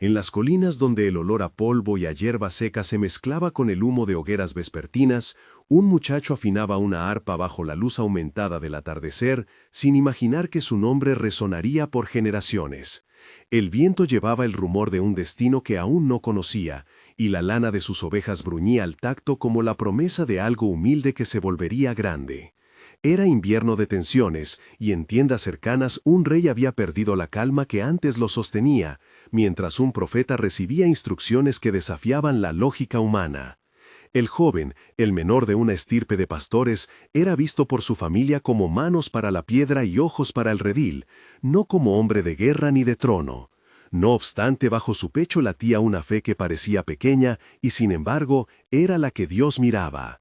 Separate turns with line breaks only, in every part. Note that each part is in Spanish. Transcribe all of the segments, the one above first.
En las colinas donde el olor a polvo y a hierba seca se mezclaba con el humo de hogueras vespertinas, un muchacho afinaba una arpa bajo la luz aumentada del atardecer, sin imaginar que su nombre resonaría por generaciones. El viento llevaba el rumor de un destino que aún no conocía, y la lana de sus ovejas bruñía al tacto como la promesa de algo humilde que se volvería grande. Era invierno de tensiones, y en tiendas cercanas un rey había perdido la calma que antes lo sostenía, mientras un profeta recibía instrucciones que desafiaban la lógica humana. El joven, el menor de una estirpe de pastores, era visto por su familia como manos para la piedra y ojos para el redil, no como hombre de guerra ni de trono. No obstante, bajo su pecho latía una fe que parecía pequeña y, sin embargo, era la que Dios miraba.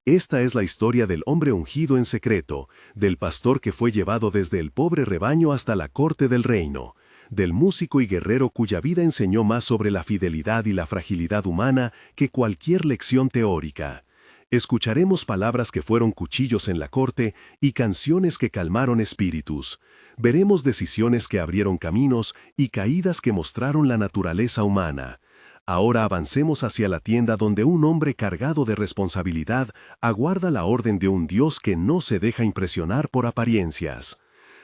Esta es la historia del hombre ungido en secreto, del pastor que fue llevado desde el pobre rebaño hasta la corte del reino, del músico y guerrero cuya vida enseñó más sobre la fidelidad y la fragilidad humana que cualquier lección teórica. Escucharemos palabras que fueron cuchillos en la corte y canciones que calmaron espíritus. Veremos decisiones que abrieron caminos y caídas que mostraron la naturaleza humana. Ahora avancemos hacia la tienda donde un hombre cargado de responsabilidad aguarda la orden de un Dios que no se deja impresionar por apariencias.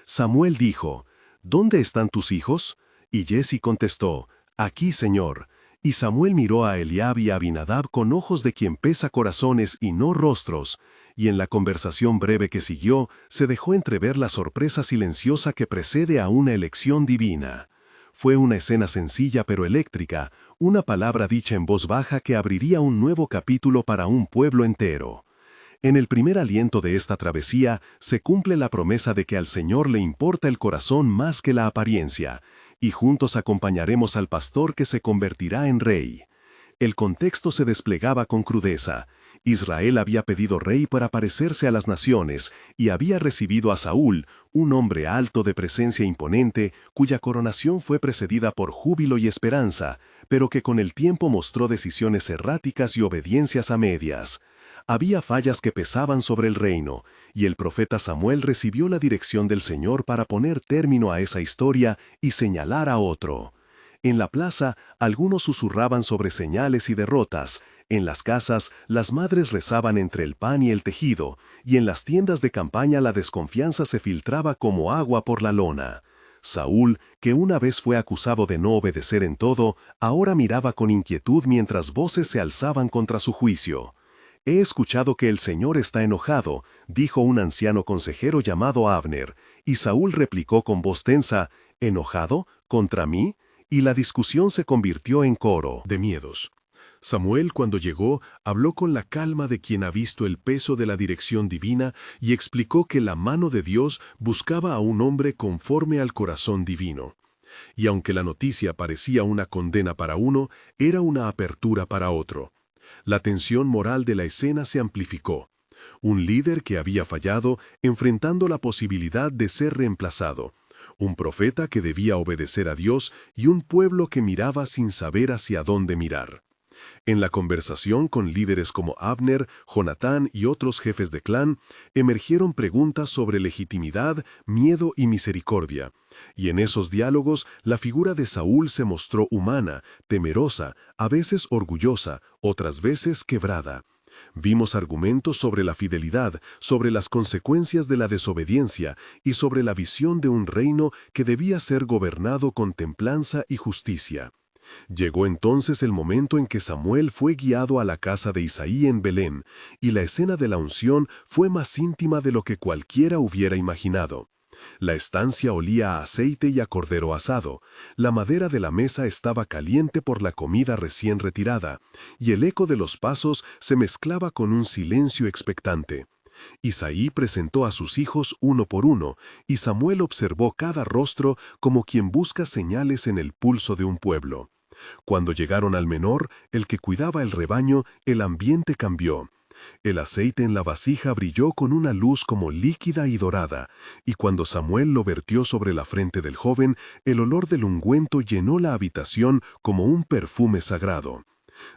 Samuel dijo: «¿Dónde están tus hijos?» Y Jesse contestó: «Aquí, Señor». Y Samuel miró a Eliab y a Abinadab con ojos de quien pesa corazones y no rostros, y en la conversación breve que siguió, se dejó entrever la sorpresa silenciosa que precede a una elección divina. Fue una escena sencilla pero eléctrica, una palabra dicha en voz baja que abriría un nuevo capítulo para un pueblo entero. En el primer aliento de esta travesía se cumple la promesa de que al Señor le importa el corazón más que la apariencia, y juntos acompañaremos al pastor que se convertirá en rey. El contexto se desplegaba con crudeza. Israel había pedido rey para parecerse a las naciones, y había recibido a Saúl, un hombre alto de presencia imponente, cuya coronación fue precedida por júbilo y esperanza, pero que con el tiempo mostró decisiones erráticas y obediencias a medias. Había fallas que pesaban sobre el reino, y el profeta Samuel recibió la dirección del Señor para poner término a esa historia y señalar a otro. En la plaza, algunos susurraban sobre señales y derrotas. En las casas, las madres rezaban entre el pan y el tejido, y en las tiendas de campaña la desconfianza se filtraba como agua por la lona. Saúl, que una vez fue acusado de no obedecer en todo, ahora miraba con inquietud mientras voces se alzaban contra su juicio. «He escuchado que el Señor está enojado», dijo un anciano consejero llamado Abner, y Saúl replicó con voz tensa: «¿Enojado? ¿Contra mí?». Y la discusión se convirtió en coro de miedos. Samuel, cuando llegó, habló con la calma de quien ha visto el peso de la dirección divina y explicó que la mano de Dios buscaba a un hombre conforme al corazón divino. Y aunque la noticia parecía una condena para uno, era una apertura para otro. La tensión moral de la escena se amplificó. Un líder que había fallado, enfrentando la posibilidad de ser reemplazado. Un profeta que debía obedecer a Dios y un pueblo que miraba sin saber hacia dónde mirar. En la conversación con líderes como Abner, Jonatán y otros jefes de clan, emergieron preguntas sobre legitimidad, miedo y misericordia. Y en esos diálogos, la figura de Saúl se mostró humana, temerosa, a veces orgullosa, otras veces quebrada. Vimos argumentos sobre la fidelidad, sobre las consecuencias de la desobediencia y sobre la visión de un reino que debía ser gobernado con templanza y justicia. Llegó entonces el momento en que Samuel fue guiado a la casa de Isaí en Belén, y la escena de la unción fue más íntima de lo que cualquiera hubiera imaginado. La estancia olía a aceite y a cordero asado, la madera de la mesa estaba caliente por la comida recién retirada, y el eco de los pasos se mezclaba con un silencio expectante. Isaí presentó a sus hijos uno por uno, y Samuel observó cada rostro como quien busca señales en el pulso de un pueblo. Cuando llegaron al menor, el que cuidaba el rebaño, el ambiente cambió. El aceite en la vasija brilló con una luz como líquida y dorada, y cuando Samuel lo vertió sobre la frente del joven, el olor del ungüento llenó la habitación como un perfume sagrado.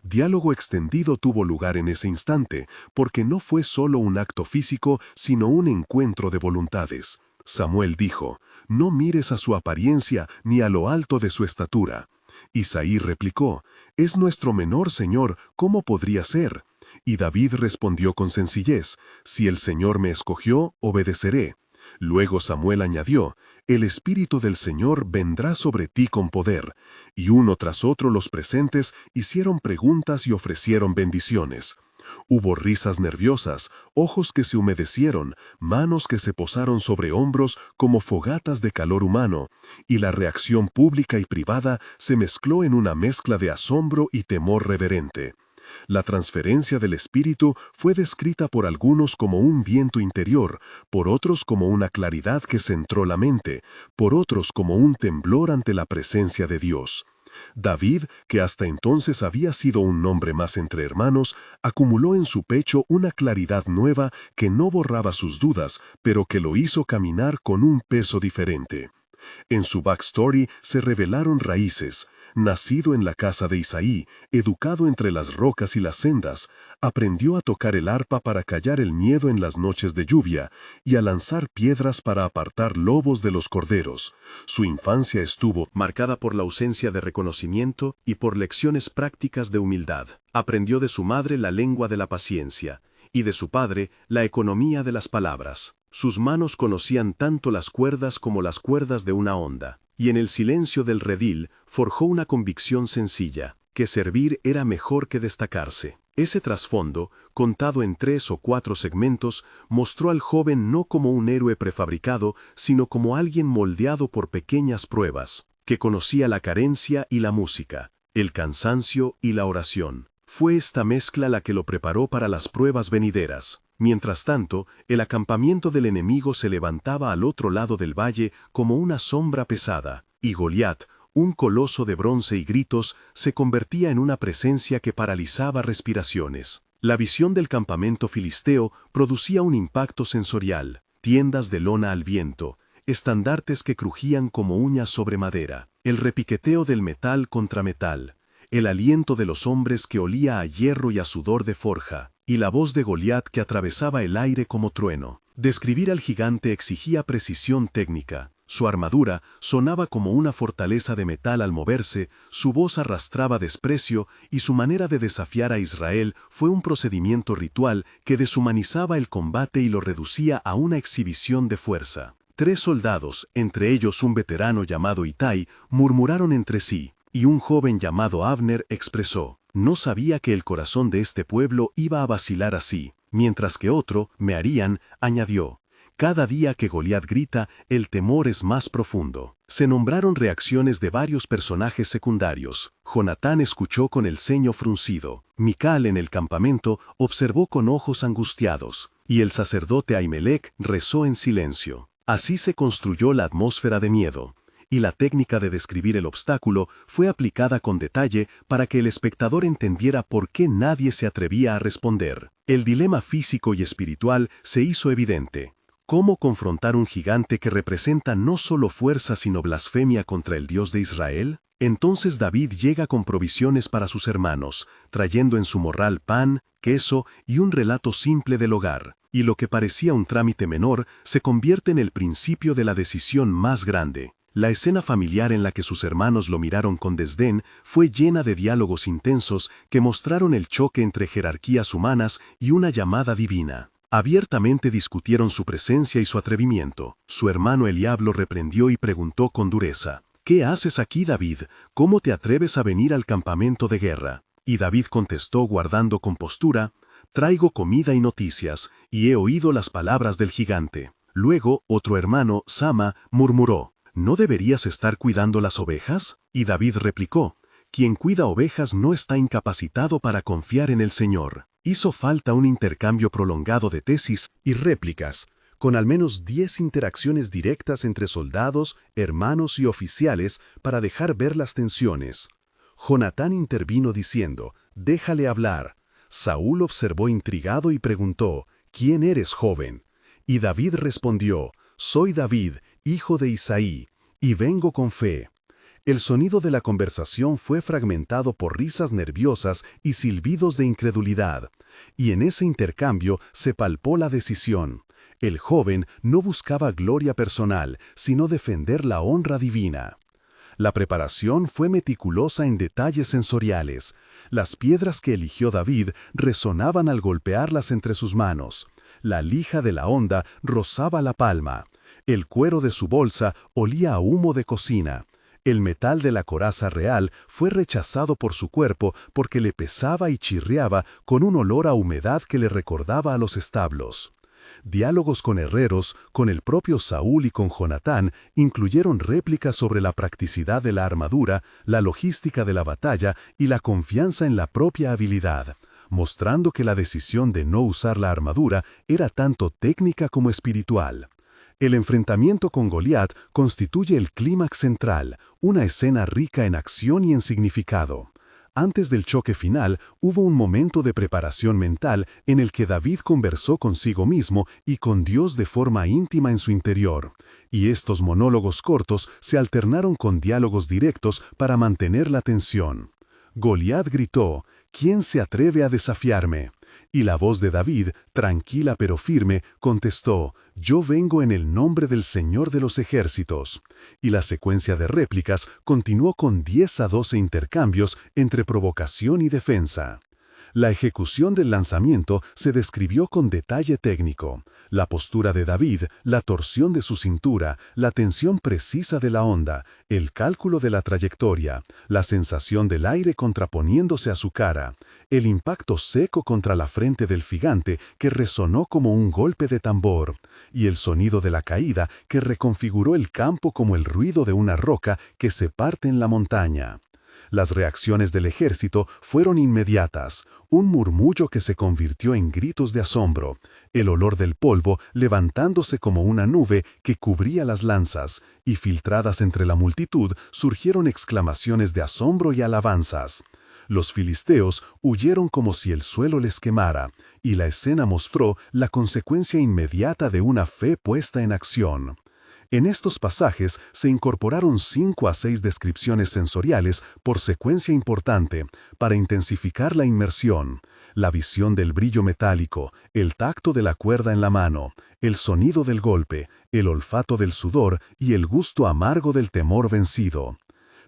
Diálogo extendido tuvo lugar en ese instante, porque no fue solo un acto físico, sino un encuentro de voluntades. Samuel dijo: «No mires a su apariencia ni a lo alto de su estatura». Isaí replicó, «Es nuestro menor, Señor, ¿cómo podría ser?». Y David respondió con sencillez, «Si el Señor me escogió, obedeceré». Luego Samuel añadió, «El Espíritu del Señor vendrá sobre ti con poder». Y uno tras otro los presentes hicieron preguntas y ofrecieron bendiciones. Hubo risas nerviosas, ojos que se humedecieron, manos que se posaron sobre hombros como fogatas de calor humano, y la reacción pública y privada se mezcló en una mezcla de asombro y temor reverente. La transferencia del Espíritu fue descrita por algunos como un viento interior, por otros como una claridad que centró la mente, por otros como un temblor ante la presencia de Dios. David, que hasta entonces había sido un nombre más entre hermanos, acumuló en su pecho una claridad nueva que no borraba sus dudas, pero que lo hizo caminar con un peso diferente. En su backstory se revelaron raíces. Nacido en la casa de Isaí, educado entre las rocas y las sendas, aprendió a tocar el arpa para callar el miedo en las noches de lluvia y a lanzar piedras para apartar lobos de los corderos. Su infancia estuvo marcada por la ausencia de reconocimiento y por lecciones prácticas de humildad. Aprendió de su madre la lengua de la paciencia y de su padre la economía de las palabras. Sus manos conocían tanto las cuerdas como las cuerdas de una onda, y en el silencio del redil forjó una convicción sencilla, que servir era mejor que destacarse. Ese trasfondo, contado en 3 o 4 segmentos, mostró al joven no como un héroe prefabricado, sino como alguien moldeado por pequeñas pruebas, que conocía la carencia y la música, el cansancio y la oración. Fue esta mezcla la que lo preparó para las pruebas venideras. Mientras tanto, el acampamiento del enemigo se levantaba al otro lado del valle como una sombra pesada, y Goliat, un coloso de bronce y gritos, se convertía en una presencia que paralizaba respiraciones. La visión del campamento filisteo producía un impacto sensorial, tiendas de lona al viento, estandartes que crujían como uñas sobre madera, el repiqueteo del metal contra metal, el aliento de los hombres que olía a hierro y a sudor de forja, y la voz de Goliat que atravesaba el aire como trueno. Describir al gigante exigía precisión técnica. Su armadura sonaba como una fortaleza de metal al moverse, su voz arrastraba desprecio y su manera de desafiar a Israel fue un procedimiento ritual que deshumanizaba el combate y lo reducía a una exhibición de fuerza. 3 soldados, entre ellos un veterano llamado Itai, murmuraron entre sí, y un joven llamado Abner expresó, «No sabía que el corazón de este pueblo iba a vacilar así», mientras que otro, Mearían, añadió, «Cada día que Goliat grita, el temor es más profundo». Se nombraron reacciones de varios personajes secundarios. Jonatán escuchó con el ceño fruncido, Mical en el campamento observó con ojos angustiados, y el sacerdote Ahimelech rezó en silencio. Así se construyó la atmósfera de miedo, y la técnica de describir el obstáculo fue aplicada con detalle para que el espectador entendiera por qué nadie se atrevía a responder. El dilema físico y espiritual se hizo evidente. ¿Cómo confrontar un gigante que representa no solo fuerza sino blasfemia contra el Dios de Israel? Entonces David llega con provisiones para sus hermanos, trayendo en su morral pan, queso y un relato simple del hogar. Y lo que parecía un trámite menor se convierte en el principio de la decisión más grande. La escena familiar en la que sus hermanos lo miraron con desdén fue llena de diálogos intensos que mostraron el choque entre jerarquías humanas y una llamada divina. Abiertamente discutieron su presencia y su atrevimiento. Su hermano Eliab lo reprendió y preguntó con dureza, «¿Qué haces aquí, David? ¿Cómo te atreves a venir al campamento de guerra?». Y David contestó guardando compostura, «Traigo comida y noticias, y he oído las palabras del gigante». Luego otro hermano, Sama, murmuró, «¿No deberías estar cuidando las ovejas?». Y David replicó, «Quien cuida ovejas no está incapacitado para confiar en el Señor». Hizo falta un intercambio prolongado de tesis y réplicas, con al menos 10 interacciones directas entre soldados, hermanos y oficiales para dejar ver las tensiones. Jonatán intervino diciendo, «Déjale hablar». Saúl observó intrigado y preguntó, «¿Quién eres, joven?». Y David respondió, «Soy David, hijo de Isaí, y vengo con fe». El sonido de la conversación fue fragmentado por risas nerviosas y silbidos de incredulidad, y en ese intercambio se palpó la decisión. El joven no buscaba gloria personal, sino defender la honra divina.
La preparación fue meticulosa en detalles sensoriales. Las piedras que eligió David resonaban al golpearlas entre sus manos. La lija de la honda rozaba la palma. El cuero de su bolsa olía a humo de cocina. El metal de la coraza real fue rechazado por su cuerpo porque le pesaba y chirriaba con un olor a humedad que le recordaba a los establos. Diálogos con herreros, con el propio Saúl y con Jonatán incluyeron réplicas sobre la practicidad de la armadura, la logística de la batalla y la confianza en la propia habilidad, mostrando que la decisión de no usar la armadura era tanto técnica como espiritual. El enfrentamiento con Goliat constituye el clímax central, una escena rica en acción y en significado. Antes del choque final, hubo un momento de preparación mental en el que David conversó consigo mismo y con Dios de forma íntima en su interior. Y estos monólogos cortos se alternaron con diálogos directos para mantener la tensión. Goliat gritó: «¿Quién se atreve a desafiarme?». Y la voz de David, tranquila pero firme, contestó: «Yo vengo en el nombre del Señor de los ejércitos». Y la secuencia de réplicas continuó con 10 a 12 intercambios entre provocación y defensa. La ejecución del lanzamiento se describió con detalle técnico. La postura de David, la torsión de su cintura, la tensión precisa de la honda, el cálculo de la trayectoria, la sensación del aire contraponiéndose a su cara, el impacto seco contra la frente del gigante que resonó como un golpe de tambor, y el sonido de la caída que reconfiguró el campo como el ruido de una roca que se parte en la montaña. Las reacciones del ejército fueron inmediatas, un murmullo que se convirtió en gritos de asombro, el olor del polvo levantándose como una nube que cubría las lanzas, y filtradas entre la multitud surgieron exclamaciones de asombro y alabanzas. Los filisteos huyeron como si el suelo les quemara, y la escena mostró la consecuencia inmediata de una fe puesta en acción. En estos pasajes se incorporaron 5 a 6 descripciones sensoriales por secuencia importante para intensificar la inmersión, la visión del brillo metálico, el tacto de la cuerda en la mano, el sonido del golpe, el olfato del sudor y el gusto amargo del temor vencido.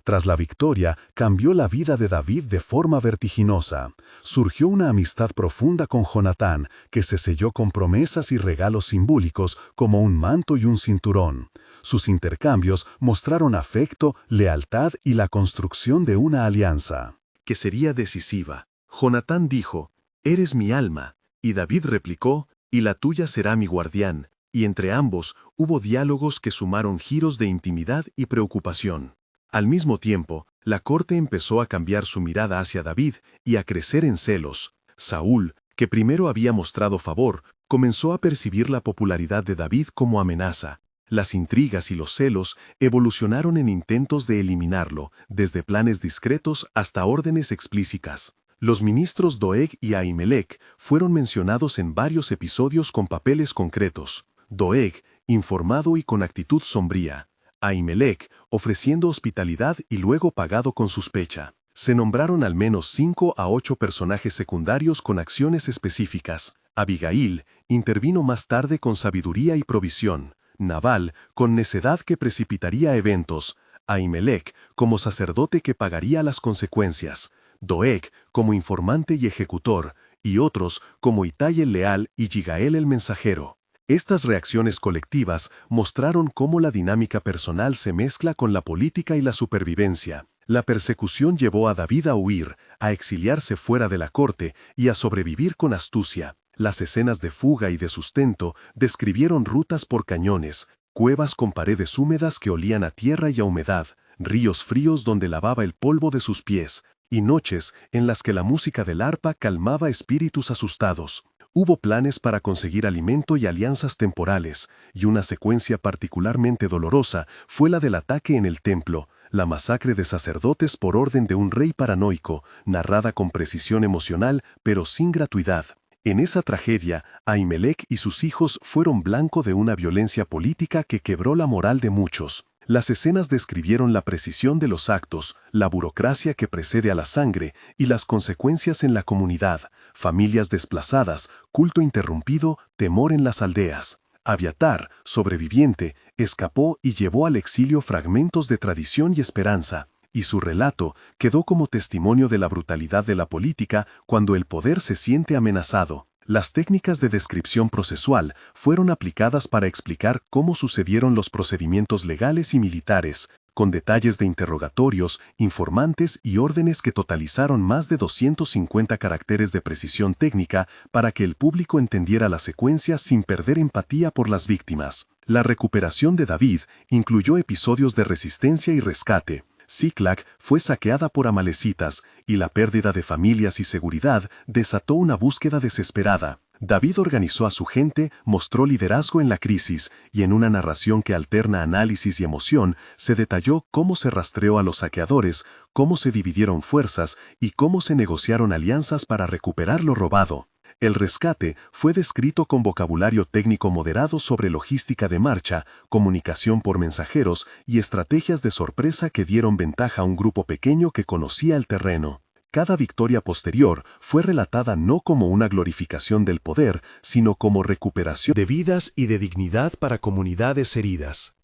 Tras la victoria, cambió la vida de David de forma vertiginosa. Surgió una amistad profunda con Jonatán, que se selló con promesas y regalos simbólicos como un manto y un cinturón. Sus intercambios mostraron afecto, lealtad y la construcción de una alianza
que sería decisiva. Jonatán dijo: «Eres mi alma», y David replicó: «Y la tuya será mi guardián», y entre ambos hubo diálogos que sumaron giros de intimidad y preocupación. Al mismo tiempo, la corte empezó a cambiar su mirada hacia David y a crecer en celos. Saúl, que primero había mostrado favor, comenzó a percibir la popularidad de David como amenaza. Las intrigas y los celos evolucionaron en intentos de eliminarlo, desde planes discretos hasta órdenes explícitas. Los ministros Doeg y Ahimelech fueron mencionados en varios episodios con papeles concretos. Doeg, informado y con actitud sombría. Ahimelech, ofreciendo hospitalidad y luego pagado con sospecha. Se nombraron al menos 5 a 8 personajes secundarios con acciones específicas. Abigail intervino más tarde con sabiduría y provisión. Nabal, con necedad que precipitaría eventos. Ahimelech, como sacerdote que pagaría las consecuencias. Doeg, como informante y ejecutor. Y otros, como Itai el leal y Yigael el mensajero. Estas reacciones colectivas mostraron cómo la dinámica personal se mezcla con la política y la supervivencia. La persecución llevó a David a huir, a exiliarse fuera de la corte y a sobrevivir con astucia. Las escenas de fuga y de sustento describieron rutas por cañones, cuevas con paredes húmedas que olían a tierra y a humedad, ríos fríos donde lavaba el polvo de sus pies, y noches en las que la música del arpa calmaba espíritus asustados. Hubo planes para conseguir alimento y alianzas temporales, y una secuencia particularmente dolorosa fue la del ataque en el templo, la masacre de sacerdotes por orden de un rey paranoico, narrada con precisión emocional pero sin gratuidad. En esa tragedia, Ahimelech y sus hijos fueron blanco de una violencia política que quebró la moral de muchos. Las escenas describieron la precisión de los actos, la burocracia que precede a la sangre y las consecuencias en la comunidad, familias desplazadas, culto interrumpido, temor en las aldeas.
Abiatar, sobreviviente, escapó y llevó al exilio fragmentos de tradición y esperanza, y su relato quedó como testimonio de la brutalidad de la política cuando el poder se siente amenazado. Las técnicas de descripción procesual fueron aplicadas para explicar cómo sucedieron los procedimientos legales y militares, con detalles de interrogatorios, informantes y órdenes que totalizaron más de 250 caracteres de precisión técnica para que el público entendiera la secuencia sin perder empatía por las víctimas. La recuperación de David incluyó episodios de resistencia y rescate. Ziklag fue saqueada por amalecitas y la pérdida de familias y seguridad desató una búsqueda desesperada. David organizó a su gente, mostró liderazgo en la crisis y en una narración que alterna análisis y emoción se detalló cómo se rastreó a los saqueadores, cómo se dividieron fuerzas y cómo se negociaron alianzas para recuperar lo robado. El rescate fue descrito con vocabulario técnico moderado sobre logística de marcha, comunicación por mensajeros y estrategias de sorpresa que dieron ventaja a un grupo pequeño que conocía el terreno. Cada victoria posterior fue relatada no como una glorificación del poder, sino como recuperación
de vidas y de dignidad para comunidades heridas.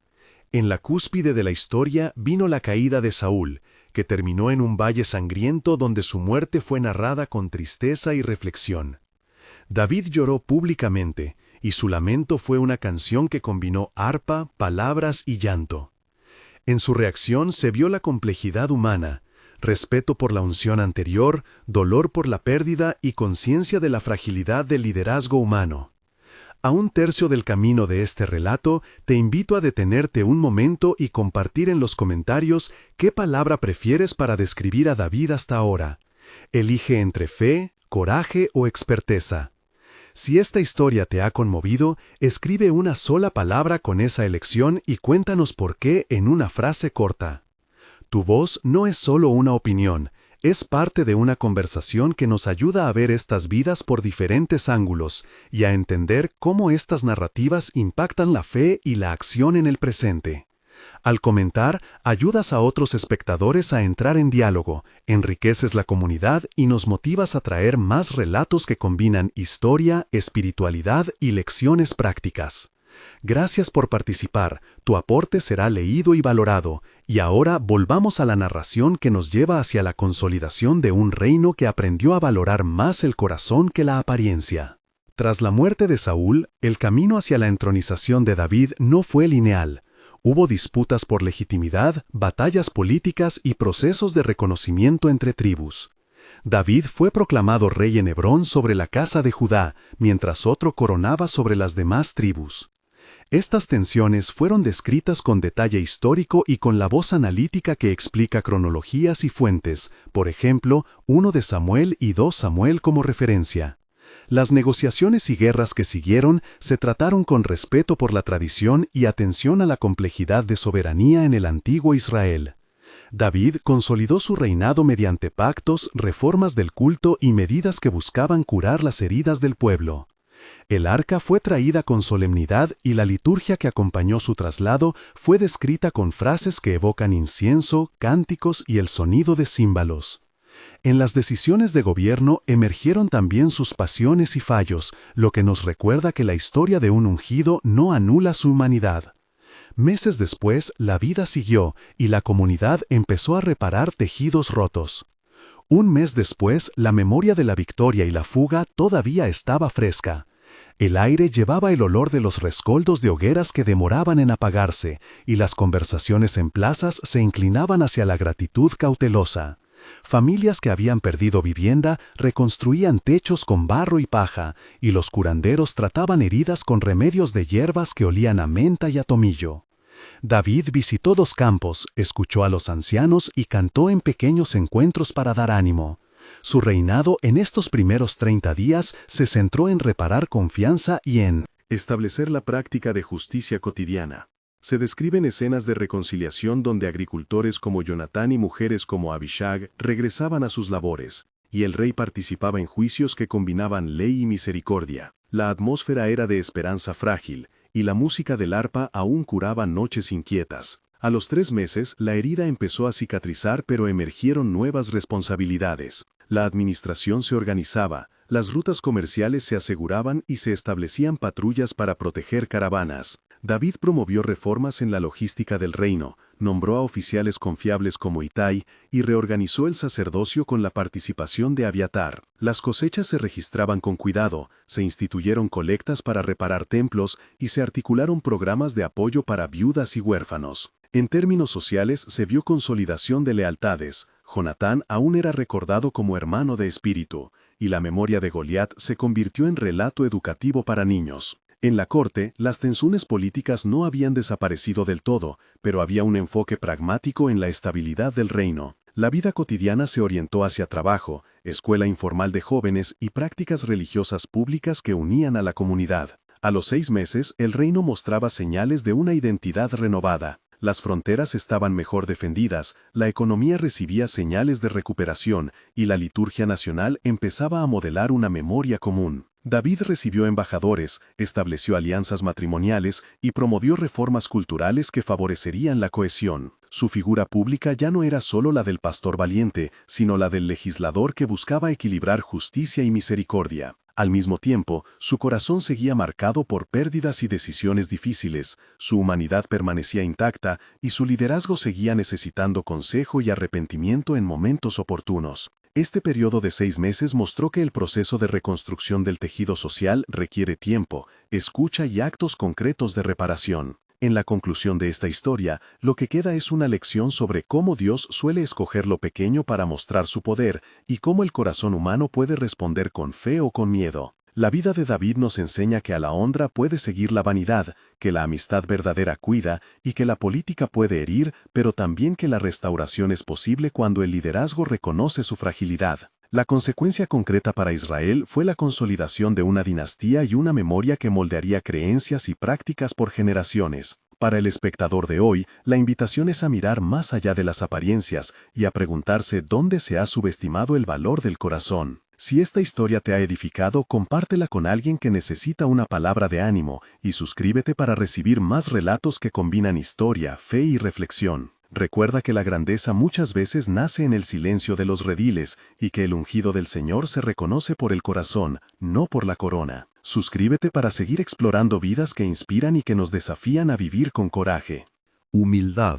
En la cúspide de la historia vino la caída de Saúl, que terminó en un valle sangriento donde su muerte fue narrada con tristeza y reflexión. David lloró públicamente, y su lamento fue una canción que combinó arpa, palabras y llanto. En su reacción se vio la complejidad humana, respeto por la unción anterior, dolor por la pérdida y conciencia de la fragilidad del liderazgo humano. A un tercio del camino de este relato, te invito a detenerte un momento y compartir en los comentarios qué palabra prefieres para describir a David hasta ahora. Elige entre fe, coraje o experteza. Si esta historia te ha conmovido, escribe una sola palabra con esa elección y cuéntanos por qué en una frase corta. Tu voz no es solo una opinión, es parte de una conversación que nos ayuda a ver estas vidas por diferentes ángulos y a entender cómo estas narrativas impactan la fe y la acción en el presente. Al comentar, ayudas a otros espectadores a entrar en diálogo, enriqueces la comunidad y nos motivas a traer más relatos que combinan historia, espiritualidad y lecciones prácticas. Gracias por participar, tu aporte será leído y valorado, y ahora volvamos a la narración que nos lleva hacia la consolidación de un reino que aprendió a valorar más el corazón que la apariencia. Tras la muerte de Saúl, el camino hacia la entronización de David no fue lineal. Hubo disputas por legitimidad, batallas políticas y procesos de reconocimiento entre tribus. David fue proclamado rey en Hebrón sobre la casa de Judá, mientras otro coronaba sobre las demás tribus. Estas tensiones fueron descritas con detalle histórico y con la voz analítica que explica cronologías y fuentes, por ejemplo, 1 de Samuel y 2 Samuel como referencia. Las negociaciones y guerras que siguieron se trataron con respeto por la tradición y atención a la complejidad de soberanía en el antiguo Israel. David consolidó su reinado mediante pactos, reformas del culto y medidas que buscaban curar las heridas del pueblo. El arca fue traída con solemnidad y la liturgia que acompañó su traslado fue descrita con frases que evocan incienso, cánticos y el sonido de címbalos. En las decisiones de gobierno emergieron también sus pasiones y fallos, lo que nos recuerda que la historia de un ungido no anula su humanidad. Meses después, la vida siguió y la comunidad empezó a reparar tejidos rotos. Un mes después, la memoria de la victoria y la fuga todavía estaba fresca. El aire llevaba el olor de los rescoldos de hogueras que demoraban en apagarse, y las conversaciones en plazas se inclinaban hacia la gratitud cautelosa. Familias que habían perdido vivienda reconstruían techos con barro y paja, y los curanderos trataban heridas con remedios de hierbas que olían a menta y a tomillo. David visitó los campos, escuchó a los ancianos y cantó en pequeños encuentros para dar ánimo. Su reinado en estos primeros 30 días se centró en reparar confianza y en
establecer la práctica de justicia cotidiana. Se describen escenas de reconciliación donde agricultores como Jonatán y mujeres como Abishag regresaban a sus labores, y el rey participaba en juicios que combinaban ley y misericordia. La atmósfera era de esperanza frágil, y la música del arpa aún curaba noches inquietas. A los 3 meses, la herida empezó a cicatrizar, pero emergieron nuevas responsabilidades. La administración se organizaba,
Las rutas comerciales se aseguraban y se establecían patrullas para proteger caravanas. David promovió reformas en la logística del reino, nombró a oficiales confiables como Itai y reorganizó el sacerdocio con la participación de Abiatar. Las cosechas se registraban con cuidado, se instituyeron colectas para reparar templos y se articularon programas de apoyo para viudas y huérfanos. En términos sociales se vio consolidación de lealtades. Jonatán aún era recordado como hermano de espíritu, y la memoria de Goliat se convirtió en relato educativo para niños. En la corte, las tensiones políticas no habían desaparecido del todo, pero había un enfoque pragmático en la estabilidad del reino. La vida cotidiana se orientó hacia trabajo, escuela informal de jóvenes y prácticas religiosas públicas que unían a la comunidad. A los 6 meses, el reino mostraba señales de una identidad renovada. Las fronteras estaban mejor defendidas, la economía recibía señales de recuperación y la liturgia nacional empezaba a modelar una memoria común. David recibió embajadores, estableció alianzas matrimoniales y promovió reformas culturales que favorecerían la cohesión. Su figura pública ya no era solo la del pastor valiente, sino la del legislador que buscaba equilibrar justicia y misericordia. Al mismo tiempo, su corazón seguía marcado por pérdidas y decisiones difíciles, su humanidad permanecía intacta y su liderazgo seguía necesitando consejo y arrepentimiento en momentos oportunos. Este periodo de 6 meses mostró que el proceso de reconstrucción del tejido social requiere tiempo, escucha y actos concretos de reparación. En la conclusión de esta historia, lo que queda es una lección sobre cómo Dios suele escoger lo pequeño para mostrar su poder y cómo el corazón humano puede responder con fe o con miedo. La vida de David nos enseña que a la honra puede seguir la vanidad, que la amistad verdadera cuida y que la política puede herir, pero también que la restauración es posible cuando el liderazgo reconoce su fragilidad. La consecuencia concreta para Israel fue la consolidación de una dinastía y una memoria que moldearía creencias y prácticas por generaciones. Para el espectador de hoy, la invitación es a mirar más allá de las apariencias y a preguntarse dónde se ha subestimado el valor del corazón. Si esta historia te ha edificado, compártela con alguien que necesita una palabra de ánimo y suscríbete para recibir más relatos que combinan historia, fe y reflexión. Recuerda que la grandeza muchas veces nace en el silencio de los rediles y que el ungido del Señor se reconoce por el corazón, no por la corona. Suscríbete para seguir explorando vidas que inspiran y que nos desafían a vivir con coraje.
Humildad.